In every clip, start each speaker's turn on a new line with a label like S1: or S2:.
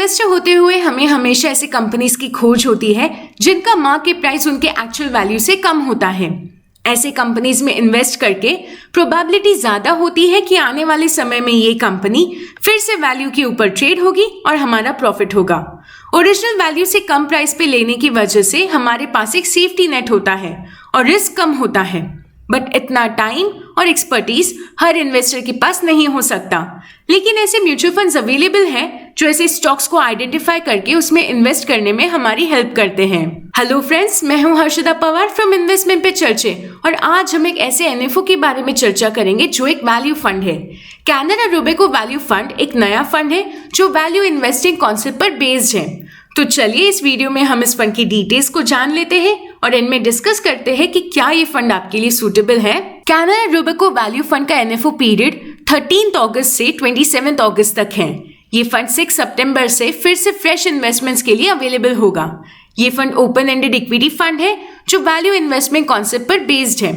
S1: Investor होते हुए हमें हमेशा ऐसी कंपनीज की खोज होती है जिनका मार्केट प्राइस उनके एक्चुअल वैल्यू से कम होता है। ऐसे कंपनीज में इन्वेस्ट करके प्रोबेबिलिटी ज्यादा होती है कि आने वाले समय में ये कंपनी फिर से वैल्यू के ऊपर ट्रेड होगी और हमारा प्रॉफिट होगा। ओरिजिनल वैल्यू से कम प्राइस पे लेने की वजह से हमारे पास एक सेफ्टी नेट होता है और रिस्क कम होता है, बट इतना टाइम और एक्सपर्टीज हर इन्वेस्टर के पास नहीं हो सकता। लेकिन ऐसे म्यूचुअल फंड्स अवेलेबल हैं जो ऐसे स्टॉक्स को आइडेंटिफाई करके उसमें इन्वेस्ट करने में हमारी हेल्प करते हैं। हेलो फ्रेंड्स, मैं हूं हर्षदा पवार फ्रॉम इन्वेस्टमेंट पे चर्चे और आज हम एक ऐसे एनएफओ के बारे में चर्चा करेंगे जो एक वैल्यू फंड है। कैनरा रोबेको वैल्यू फंड एक नया फंड है जो वैल्यू इन्वेस्टिंग कॉन्सेप्ट पर बेस्ड है। तो चलिए इस वीडियो में हम इस फंड की डिटेल्स को जान लेते हैं और इनमें डिस्कस करते हैं कि क्या ये फंड आपके लिए सूटेबल है। कैनरा रोबेको वैल्यू फंड का एनएफओ पीरियड 13 अगस्त से 27 अगस्त तक है। ये फंड 6 सितंबर से फिर से फ्रेश इन्वेस्टमेंट्स के लिए अवेलेबल होगा। ये fund open ended equity fund है जो वैल्यू इन्वेस्टमेंट कॉन्सेप्ट पर बेस्ड है।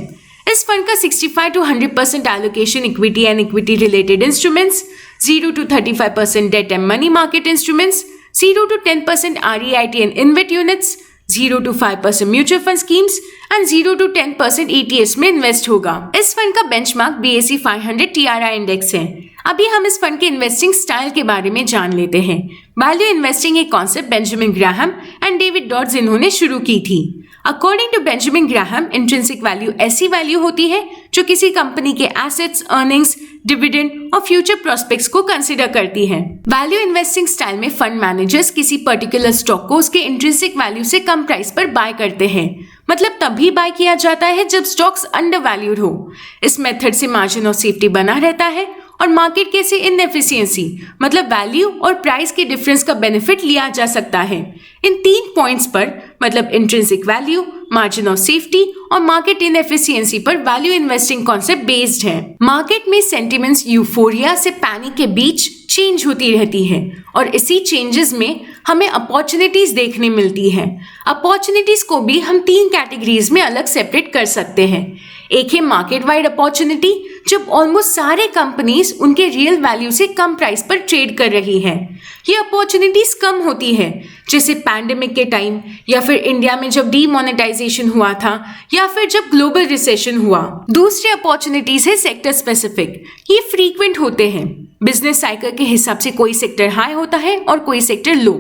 S1: इस फंड का 65 to 100% allocation equity and equity related instruments, 0 to 35% debt and money market instruments, 0 to 10% REIT and InvIT units, 0 to 5% mutual fund schemes and 0 to 10% ETFs में invest होगा। इस fund का benchmark BSE 500 TRI index है। अभी हम इस fund के investing style के बारे में जान लेते हैं। वैल्यू इन्वेस्टिंग एक concept Benjamin Graham and David Dodds इन्होंने शुरू की थी। According to Benjamin Graham, intrinsic value ऐसी वैल्यू होती है जो किसी कंपनी के एसेट्स, अर्निंग्स, डिविडेंड और फ्यूचर प्रोस्पेक्ट्स को कंसीडर करती है। वैल्यू इन्वेस्टिंग स्टाइल में फंड मैनेजर्स किसी पर्टिकुलर स्टॉक को उसके इंट्रिंसिक वैल्यू से कम प्राइस पर बाय करते हैं। मतलब तभी बाय किया जाता है जब स्टॉक्स अंडर वैल्यूड हो। इस मेथड से मार्जिन ऑफ सेफ्टी बना रहता है और मार्केट के से इनएफिशिएंसी मतलब वैल्यू और प्राइस के डिफरेंस का बेनिफिट लिया जा सकता है। इन 3 पॉइंट्स पर मतलब intrinsic value, margin of safety और मार्केट इनएफिशिएंसी पर वैल्यू इन्वेस्टिंग कॉन्सेप्ट बेस्ड है। मार्केट में सेंटिमेंट्स यूफोरिया से पैनिक के बीच चेंज होती रहती है और इसी चेंजेस में हमें अपॉर्चुनिटीज देखने मिलती है। अपॉर्चुनिटीज को भी हम 3 कैटेगरीज में अलग सेपरेट कर सकते हैं। एक है मार्केट वाइड अपॉर्चुनिटी, जब ऑलमोस्ट सारे कंपनीज उनके रियल वैल्यू से कम प्राइस पर ट्रेड कर रही हैं। ये अपॉर्चुनिटीज कम होती है, जैसे पैंडेमिक के टाइम या फिर इंडिया में जब डीमोनेटाइजेशन हुआ था या फिर जब ग्लोबल रिसेशन हुआ। दूसरी अपॉर्चुनिटीज है सेक्टर स्पेसिफिक। ये फ्रीक्वेंट होते हैं। बिजनेस साइकिल के हिसाब से कोई सेक्टर हाई होता है और कोई सेक्टर लो।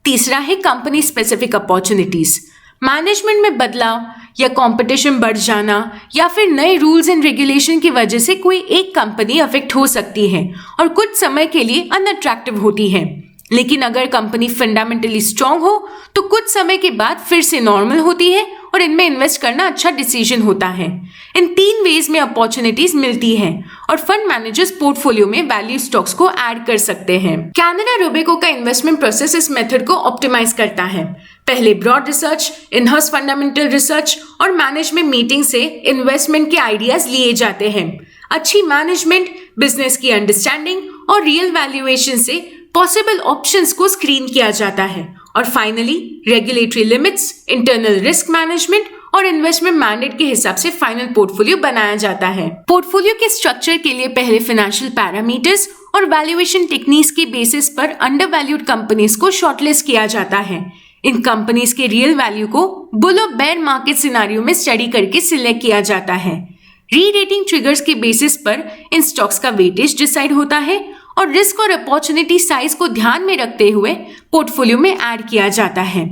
S1: तीसरा है कंपनी स्पेसिफिक अपॉर्चुनिटीज। मैनेजमेंट में बदलाव या कंपटीशन बढ़ जाना या फिर नए रूल्स एंड रेगुलेशन की वजह से कोई एक कंपनी अफेक्ट हो सकती है और कुछ समय के लिए अनअट्रैक्टिव होती है। लेकिन अगर कंपनी फंडामेंटली स्ट्रांग हो तो कुछ समय के बाद फिर से नॉर्मल होती है और इनमें इन्वेस्ट करना अच्छा डिसीजन होता है। इन 3 वेज में अपॉर्चुनिटीज मिलती हैं और फंड मैनेजर्स पोर्टफोलियो में वैल्यू स्टॉक्स को ऐड कर सकते हैं। कैनरा रोबेको का इन्वेस्टमेंट प्रोसेस इस मेथड को ऑप्टिमाइज करता है। पहले broad research, in house fundamental research और मैनेजमेंट मीटिंग से इन्वेस्टमेंट के आइडियाज लिए जाते हैं। अच्छी मैनेजमेंट, बिजनेस की अंडरस्टैंडिंग और रियल वैल्यूएशन से पॉसिबल ऑप्शंस को स्क्रीन किया जाता है और finally regulatory limits, internal risk management और इन्वेस्टमेंट मैंडेट के हिसाब से फाइनल पोर्टफोलियो बनाया जाता है। पोर्टफोलियो के स्ट्रक्चर के लिए पहले फाइनेंशियल पैरामीटर्स और वैल्यूएशन टेक्निक्स के बेसिस पर अंडर वैल्यूड कंपनीज को शॉर्टलिस्ट किया जाता है। इन कंपनीज के रियल वैल्यू को बुल और बेयर मार्केट सिनेरियो में स्टडी करके सिलेक्ट किया जाता है। री रेटिंग ट्रिगर्स के बेसिस पर इन स्टॉक्स का वेटेज डिसाइड होता है और रिस्क और अपॉर्चुनिटी साइज को ध्यान में रखते हुए पोर्टफोलियो में ऐड किया जाता है।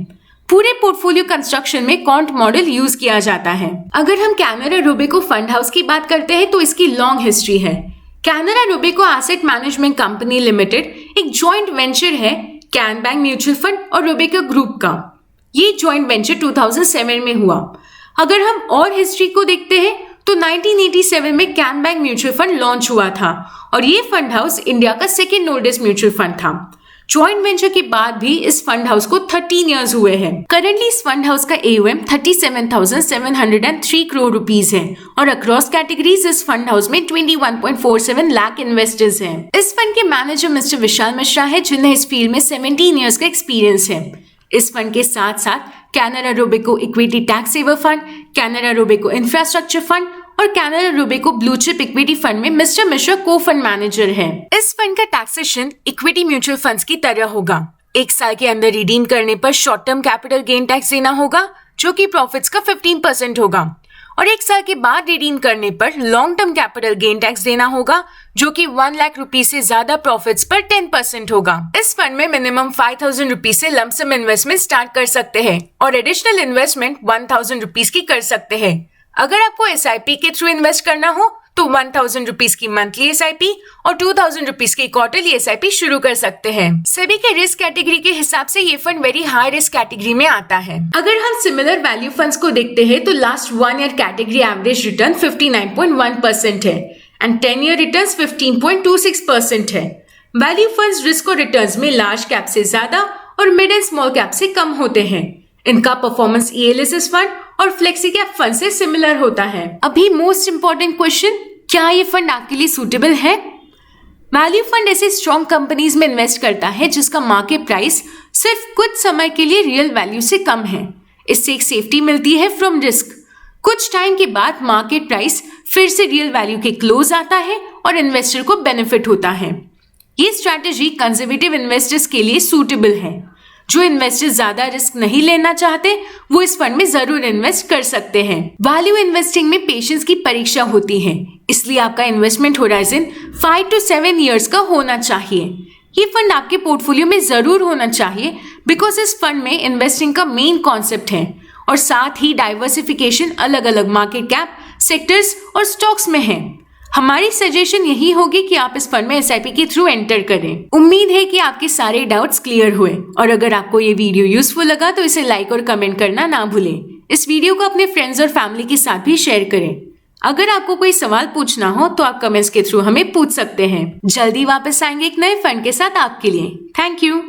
S1: पूरे पोर्टफोलियो कंस्ट्रक्शन में क्वांट मॉडल यूज किया जाता है। अगर हम कैनरा रोबेको फंड हाउस की बात करते हैं तो इसकी लॉन्ग हिस्ट्री है। Canara Robeco asset management company limited एक जॉइंट वेंचर है कैन बैंक म्यूचुअल फंड और रोबेको ग्रुप का। ये जॉइंट वेंचर 2007 में हुआ। अगर हम और हिस्ट्री को देखते हैं तो 1987 में can bank mutual fund launch हुआ था और ये फंड हाउस इंडिया का सेकेंड ओल्डेस्ट म्यूचुअल फंड था। जॉइंट वेंचर के बाद भी इस फंड हाउस को 13 इयर्स हुए हैं। करंटली इस फंड हाउस का AUM 37,703 करोड़ रुपीस है और अक्रॉस कैटेगरीज इस फंड हाउस में 21.47 लाख इन्वेस्टर्स हैं। इस फंड के मैनेजर मिस्टर विशाल मिश्रा है जिन्हें इस फील्ड में 17 इयर्स का एक्सपीरियंस है। इस फंड के साथ साथ Canara Robeco equity tax saver fund, Canara Robeco infrastructure fund और Canara Robeco blue chip equity fund में मिस्टर मिश्रा को फंड मैनेजर है। इस फंड का टैक्सेशन इक्विटी म्यूचुअल फंड्स की तरह होगा। 1 साल के अंदर रिडीम करने पर short term capital gain tax देना होगा जो कि प्रॉफिट्स का 15% होगा और 1 साल के बाद रिडीम करने पर long term capital gain tax देना होगा जो कि 1 लाख रुपीज से ज्यादा प्रॉफिट्स पर 10% होगा। इस फंड में मिनिमम 5,000 रुपीज से लमसम इन्वेस्टमेंट स्टार्ट कर सकते हैं और एडिशनल इन्वेस्टमेंट 1,000 रुपीज की कर सकते हैं। अगर आपको SIP के थ्रू इन्वेस्ट करना हो तो 1,000 रुपीज की मंथली SIP और 2,000 रुपीज की क्वार्टरली SIP शुरू कर सकते हैं। सेबी के रिस्क कैटेगरी के हिसाब से ये fund very high risk category में आता है। अगर हम सिमिलर वैल्यू फंड्स को देखते हैं तो last 1 year category average return 59.1% है एंड 10 ईयर रिटर्न 15.26% है। वैल्यू फंड्स रिस्क और रिटर्न्स में लार्ज कैप से ज्यादा और मिड एंड स्मॉल कैप से कम होते हैं। इनका परफॉर्मेंस ELSS फंड और फ्लेक्सी कैप फंड से सिमिलर होता है। अभी मोस्ट इंपॉर्टेंट क्वेश्चन, क्या ये फंड आपके लिए सूटेबल है? वैल्यू फंड ऐसे स्ट्रॉन्ग कंपनीज में इन्वेस्ट करता है जिसका मार्केट प्राइस सिर्फ कुछ समय के लिए रियल वैल्यू से कम है। इससे एक सेफ्टी मिलती है फ्रॉम रिस्क। कुछ टाइम के बाद मार्केट प्राइस फिर से रियल वैल्यू के क्लोज आता है और इन्वेस्टर को बेनिफिट होता है। ये स्ट्रैटेजी कंजर्वेटिव इन्वेस्टर्स के लिए सूटेबल है। जो इन्वेस्टर्स ज्यादा रिस्क नहीं लेना चाहते वो इस फंड में जरूर इन्वेस्ट कर सकते हैं। वैल्यू इन्वेस्टिंग में पेशेंस की परीक्षा होती है, इसलिए आपका इन्वेस्टमेंट होराइजन 5 to 7 इयर्स का होना चाहिए। ये फंड आपके पोर्टफोलियो में जरूर होना चाहिए बिकॉज इस फंड में इन्वेस्टिंग का मेन कॉन्सेप्ट है और साथ ही डाइवर्सिफिकेशन अलग अलग मार्केट कैप, सेक्टर्स और स्टॉक्स में है। हमारी सजेशन यही होगी कि आप इस फंड में SIP के थ्रू एंटर करें। उम्मीद है कि आपके सारे डाउट्स क्लियर हुए और अगर आपको ये वीडियो यूजफुल लगा तो इसे लाइक और कमेंट करना ना भूलें। इस वीडियो को अपने फ्रेंड्स और फैमिली के साथ भी शेयर करें। अगर आपको कोई सवाल पूछना हो तो आप कमेंट्स के थ्रू हमें पूछ सकते हैं। जल्दी वापस आएंगे एक नए फंड के साथ आपके लिए। Thank you.